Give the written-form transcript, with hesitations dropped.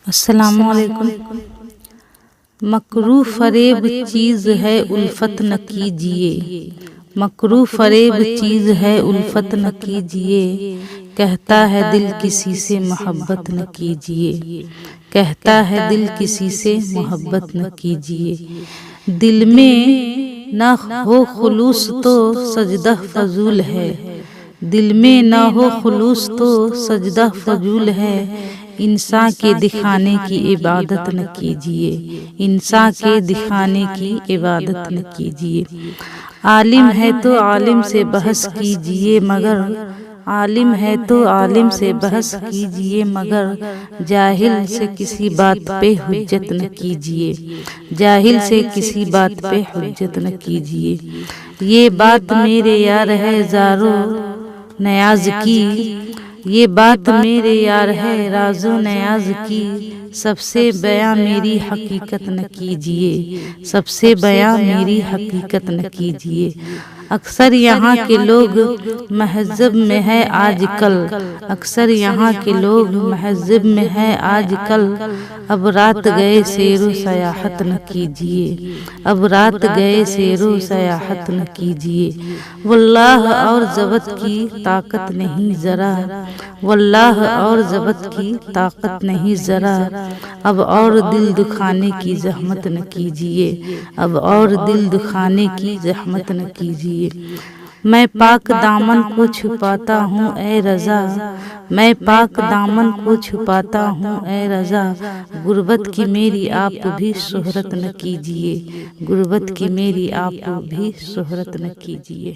अस्सलामुअलैकुम। मकरू फरेब चीज़ है उल्फत न कीजिए, मकरू फरेब चीज़ है उल्फत न कीजिए। कहता है दिल किसी से मोहब्बत न कीजिए, कहता है दिल किसी से मोहब्बत न कीजिए। दिल में न हो खुलूस तो सजदा फजूल है, दिल में न हो खुलूस तो सजदा फजूल है। इंसान के दिखाने की इबादत न कीजिए, इंसान के दिखाने की इबादत न कीजिए। आलिम है तो आलिम से बहस कीजिए मगर, आलिम है तो आलिम से बहस कीजिए मगर जाहिल से किसी बात पे हुज्जत न कीजिए, जाहिल से किसी बात पे हुज्जत न कीजिए। ये बात मेरे यार है ज़ारो नयाज की, ये बात मेरे यार है राजो नयाज की। सबसे बयां मेरी हकीकत न कीजिए, सबसे बयां मेरी हकीकत न कीजिए। अक्सर यहाँ के लोग महज़ब में है आजकल, अक्सर यहाँ के लोग महज़ब में है आजकल। अब रात गए सैरो सयाहत न कीजिए, अब रात गए सैरो सयाहत न कीजिए। वल्लाह और ज़बत की ताकत नहीं ज़रा, वल्लाह और ज़बत की ताकत नहीं ज़रा। अब और दिल दुखाने की ज़हमत न कीजिए, अब और दिल दुखाने की ज़हमत न कीजिए। मैं पाक दामन को छुपाता हूँ ए रज़ा, मैं पाक दामन को छुपाता हूँ ए रज़ा। गुर्बत की मेरी आप भी शोहरत न कीजिए, गुर्बत की मेरी आप भी शोहरत न कीजिए।